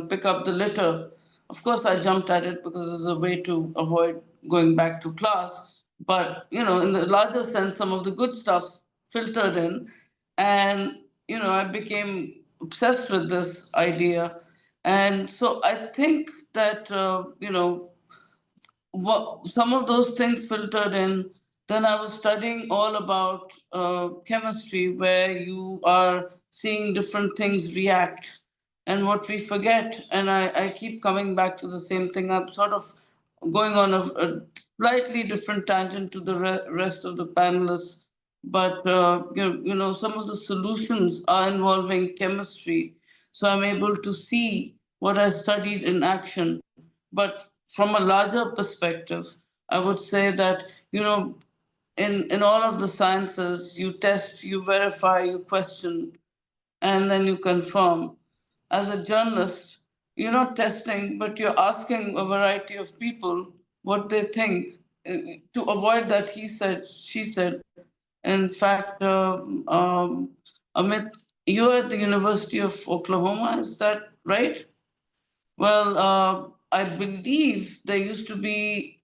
pick up the litter. Of course, I jumped at it because it's a way to avoid going back to class. But, in the larger sense, some of the good stuff filtered in. And, I became obsessed with this idea. And so I think that, some of those things filtered in. Then I was studying all about chemistry, where you are seeing different things react. And what we forget, and I keep coming back to the same thing, I'm sort of going on a slightly different tangent to the rest of the panelists. But some of the solutions are involving chemistry. So I'm able to see what I studied in action. But from a larger perspective, I would say that, in all of the sciences, you test, you verify, you question, and then you confirm. As a journalist, you're not testing, but you're asking a variety of people what they think, to avoid that he said, she said. In fact, Amit, you're at the University of Oklahoma, is that right? Well, I believe there used to be,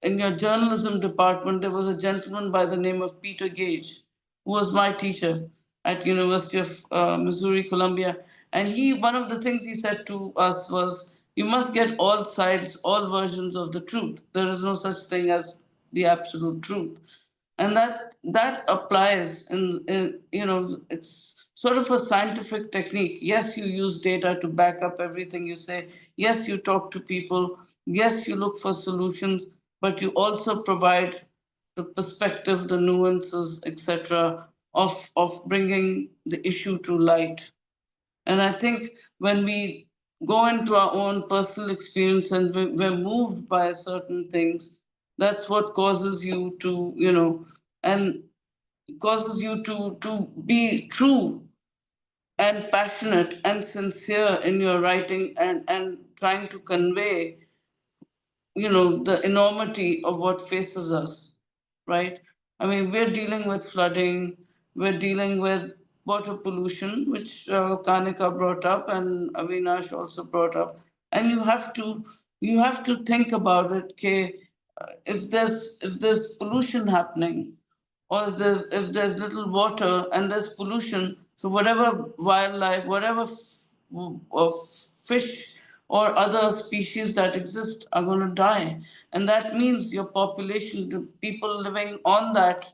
in your journalism department, there was a gentleman by the name of Peter Gage, who was my teacher at University of Missouri, Columbia. And one of the things he said to us was, you must get all sides, all versions of the truth. There is no such thing as the absolute truth. And that applies in, it's sort of a scientific technique. Yes, you use data to back up everything you say. Yes, you talk to people. Yes, you look for solutions, but you also provide the perspective, the nuances, etc., of bringing the issue to light. And I think when we go into our own personal experience and we're moved by certain things, that's what causes you to, and causes you to be true and passionate and sincere in your writing, and trying to convey, the enormity of what faces us, right? I mean, we're dealing with flooding, we're dealing with water pollution, which Kanika brought up and Avinash also brought up. And you have to think about it. Okay, if there's pollution happening, or if there's little water and there's pollution, so whatever wildlife, whatever fish or other species that exist are going to die. And that means your population, the people living on that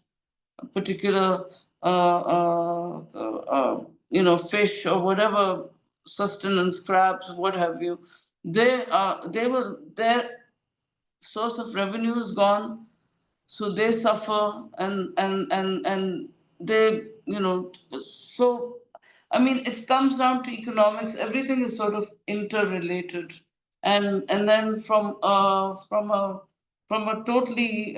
particular fish or whatever sustenance, crabs, what have you. They were their source of revenue is gone, so they suffer, and they, so I mean, it comes down to economics. Everything is sort of interrelated, and then from a totally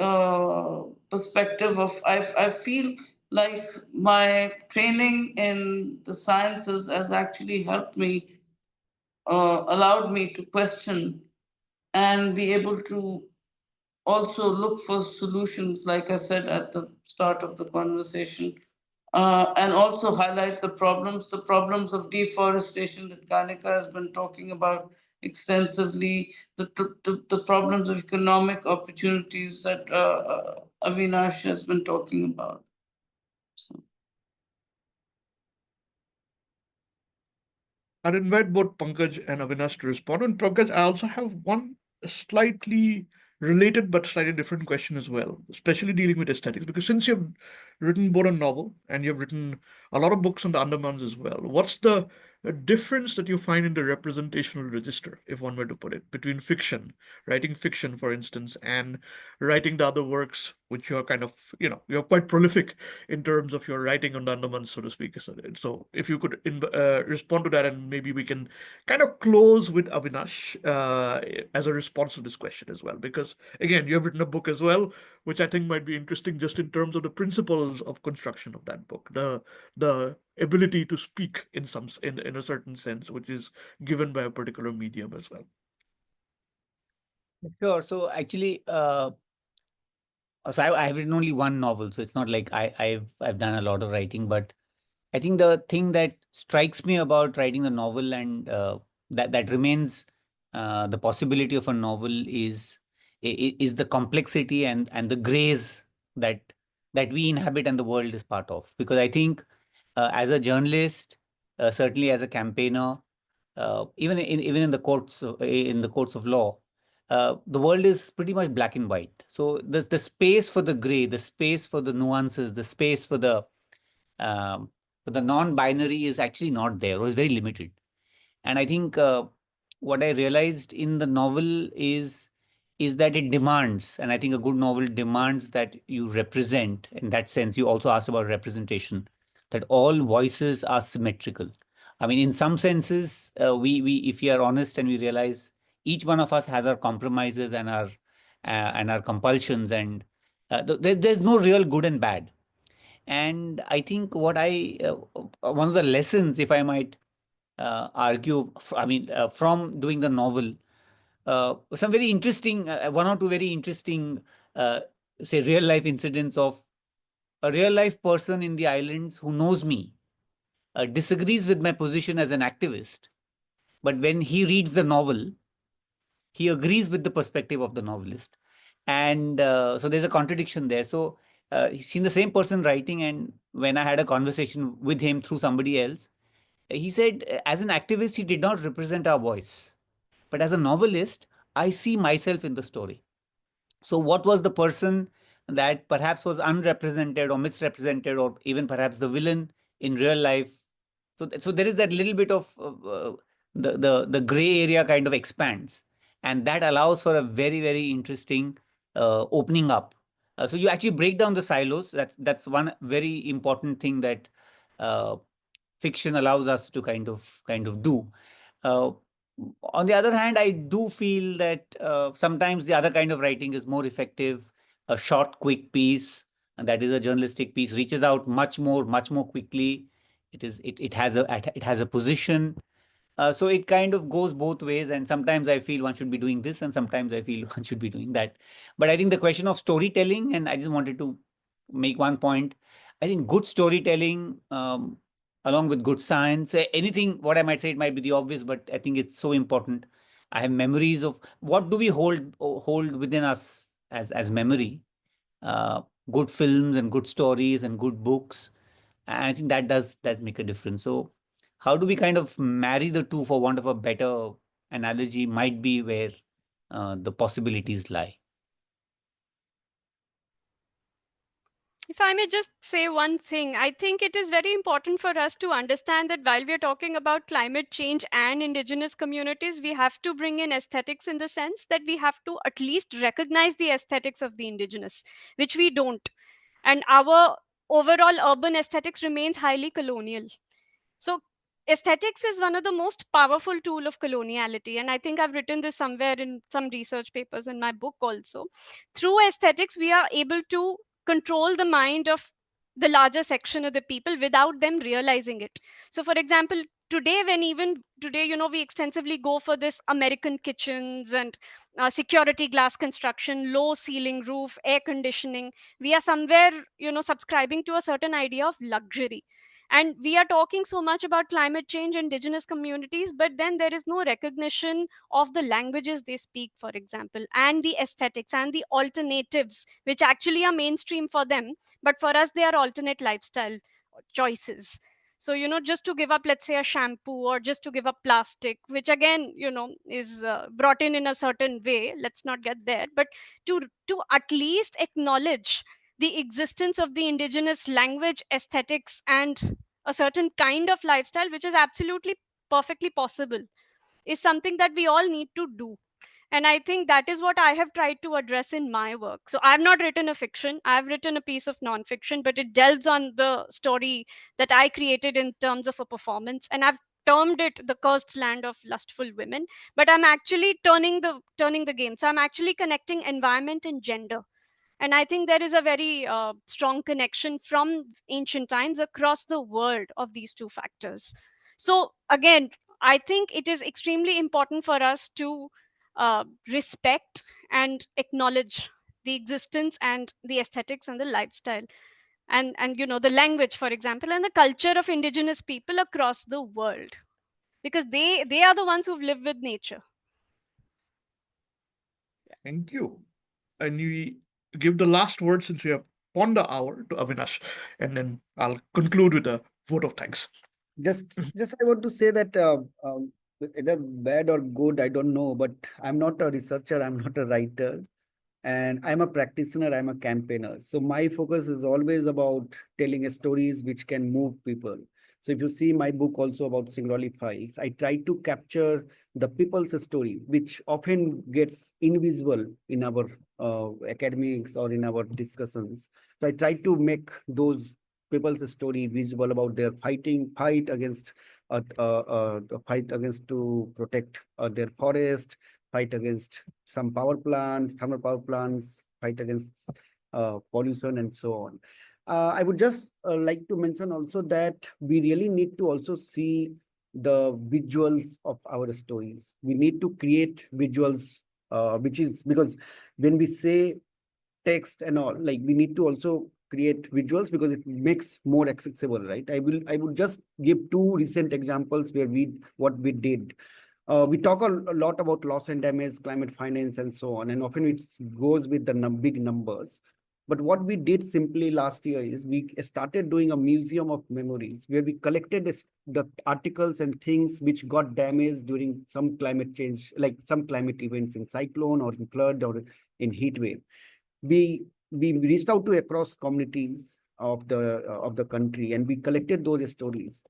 perspective of, I feel like my training in the sciences has actually helped me, allowed me to question and be able to also look for solutions, like I said at the start of the conversation, and also highlight the problems of deforestation that Kanika has been talking about extensively, the problems of economic opportunities that Avinash has been talking about. So. I'd invite both Pankaj and Avinash to respond. And Pankaj, I also have one slightly related but slightly different question as well, especially dealing with aesthetics. Because since you've written both a novel and you've written a lot of books on the Andamans as well, what's the difference that you find in the representational register, if one were to put it, between fiction, writing fiction, for instance, and writing the other works, which you're kind of, you're quite prolific in terms of your writing on the Andamans, so to speak. So if you could respond to that, and maybe we can kind of close with Avinash as a response to this question as well, because again, you have written a book as well, which I think might be interesting just in terms of the principles of construction of that book, the ability to speak in in a certain sense, which is given by a particular medium as well. Sure. So actually, I have written only one novel, so it's not like I've done a lot of writing. But I think the thing that strikes me about writing a novel, and that remains the possibility of a novel, is the complexity and the grace that we inhabit and the world is part of. Because I think as a journalist, certainly as a campaigner, even in the courts of law, the world is pretty much black and white. So the space for the gray, the space for the nuances, the space for the um, non-binary is actually not there, or is very limited. And I think what I realized in the novel is that it demands, and I think a good novel demands that you represent. In that sense, you also asked about representation, that all voices are symmetrical. I mean, in some senses, we if we are honest and we realize each one of us has our compromises and our compulsions, and there's no real good and bad. And I think what one of the lessons, if I might argue, from doing the novel, some very interesting, one or two very interesting, uh, say, real life incidents of a real life person in the islands who knows me, disagrees with my position as an activist. But when he reads the novel, he agrees with the perspective of the novelist. And so there's a contradiction there. So he's seen the same person writing, and when I had a conversation with him through somebody else, he said, as an activist, he did not represent our voice. But as a novelist, I see myself in the story. So, what was the person that perhaps was unrepresented or misrepresented, or even perhaps the villain in real life? So there is that little bit of the gray area kind of expands, and that allows for a very interesting opening up. So you actually break down the silos. That's one very important thing that uh, fiction allows us to kind of do. Uh, on the other hand, I do feel that sometimes the other kind of writing is more effective. A short, quick piece, and that is a journalistic piece, reaches out much more quickly. It has a position. So it kind of goes both ways, and sometimes I feel one should be doing this, and sometimes I feel one should be doing that. But I think the question of storytelling, and I just wanted to make one point. I think good storytelling, along with good science, anything, what I might say, it might be the obvious, but I think it's so important. I have memories of what do we hold within us as memory. Uh, Good films and good stories and good books, and I think that does make a difference. So how do we kind of marry the two, for want of a better analogy, might be where the possibilities lie. If I may just say one thing, I think it is very important for us to understand that while we are talking about climate change and indigenous communities, we have to bring in aesthetics in the sense that we have to at least recognize the aesthetics of the indigenous, which we don't. And our overall urban aesthetics remains highly colonial. So aesthetics is one of the most powerful tool of coloniality, and I think I've written this somewhere in some research papers in my book also. Through aesthetics we are able to control the mind of the larger section of the people without them realizing it. So for example, today, when even today, we extensively go for this American kitchens and security glass construction, low ceiling roof, air conditioning, we are somewhere, subscribing to a certain idea of luxury. And we are talking so much about climate change, indigenous communities, but then there is no recognition of the languages they speak, for example, and the aesthetics and the alternatives which actually are mainstream for them, but for us they are alternate lifestyle choices. So, just to give up, let's say, a shampoo, or just to give up plastic, which again, is brought in a certain way, let's not get there, but to at least acknowledge the existence of the indigenous language, aesthetics, and a certain kind of lifestyle, which is absolutely perfectly possible, is something that we all need to do. And I think that is what I have tried to address in my work. So I've not written a fiction, I've written a piece of nonfiction, but it delves on the story that I created in terms of a performance. And I've termed it the cursed land of lustful women. But I'm actually turning the game. So I'm actually connecting environment and gender. And I think there is a very strong connection from ancient times across the world of these two factors. So, again, I think it is extremely important for us to respect and acknowledge the existence and the aesthetics and the lifestyle, and the language, for example, and the culture of indigenous people across the world, because they are the ones who've lived with nature. Thank you. And we give the last word, since we have upon the hour, to Avinash, and then I'll conclude with a vote of thanks. Just I want to say that either bad or good, I don't know, but I'm not a researcher, I'm not a writer, and I'm a practitioner, I'm a campaigner. So my focus is always about telling stories which can move people. So if you see my book also about Singrauli files, I try to capture the people's story, which often gets invisible in our academics or in our discussions. So I try to make those people's story visible about their fight against fight against to protect their forest, fight against some power plants, thermal power plants, fight against pollution and so on. I would just like to mention also that we really need to also see the visuals of our stories. We need to create visuals, which is because when we say text and all, like we need to also create visuals because it makes more accessible, right? I would just give two recent examples where what we did. We talk a lot about loss and damage, climate finance, and so on, and often it goes with the big numbers. But what we did simply last year is we started doing a museum of memories where we collected the articles and things which got damaged during some climate change, like some climate events in cyclone or in flood or in heat wave. We reached out to across communities of the country and we collected those stories.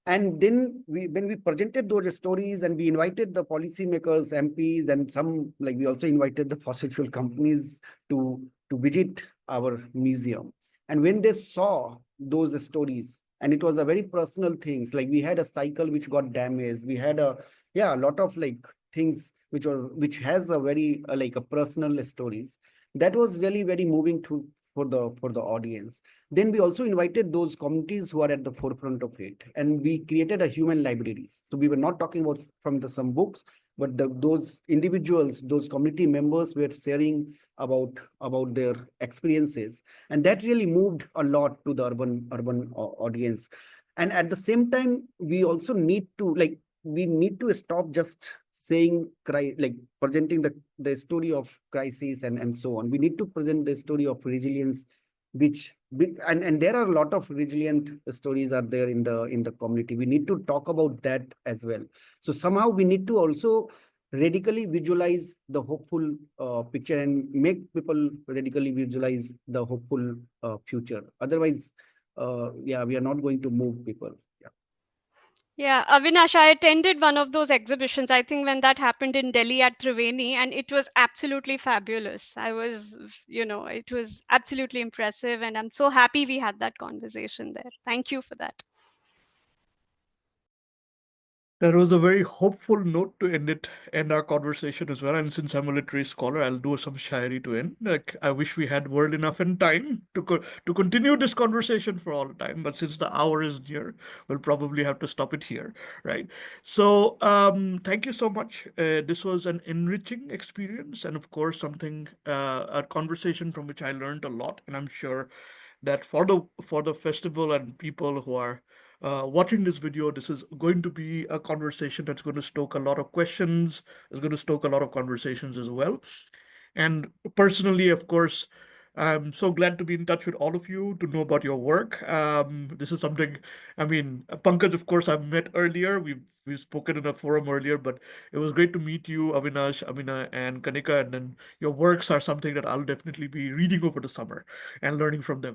And then when we presented those stories and we invited the policymakers, MPs, and some, like we also invited the fossil fuel companies to visit our museum. And when they saw those stories, and it was a very personal things, like we had a cycle which got damaged, we had a lot of like things which has a very like a personal stories. That was really very moving to for the audience. Then we also invited those communities who are at the forefront of it, and we created a human libraries. So we were not talking about from some books, but those individuals, those community members were sharing about their experiences, and that really moved a lot to the urban audience. And at the same time, we also need to we need to stop just saying like presenting the story of crisis and so on. We need to present the story of resilience, and there are a lot of resilient stories are there in the community. We need to talk about that as well. So somehow we need to also radically visualize the hopeful picture and make people radically visualize the hopeful future. Otherwise, yeah, we are not going to move people. Yeah. Yeah, Avinash, I attended one of those exhibitions. I think when that happened in Delhi at Triveni, and it was absolutely fabulous. It was absolutely impressive, and I'm so happy we had that conversation there. Thank you for that. That was a very hopeful note to end our conversation as well. And since I'm a literary scholar, I'll do some shairi to end. Like, I wish we had word enough and time to continue this conversation for all time. But since the hour is near, we'll probably have to stop it here, right? So, thank you so much. This was an enriching experience, and of course, a conversation from which I learned a lot. And I'm sure that for the festival and people who are watching this video, this is going to be a conversation that's going to stoke a lot of questions. It's going to stoke a lot of conversations as well. And personally, of course, I'm so glad to be in touch with all of you to know about your work. This is something, I mean, Pankaj, of course, I've met earlier. We've spoken in a forum earlier, but it was great to meet you, Avinash, Amina, and Kanika. And then your works are something that I'll definitely be reading over the summer and learning from them.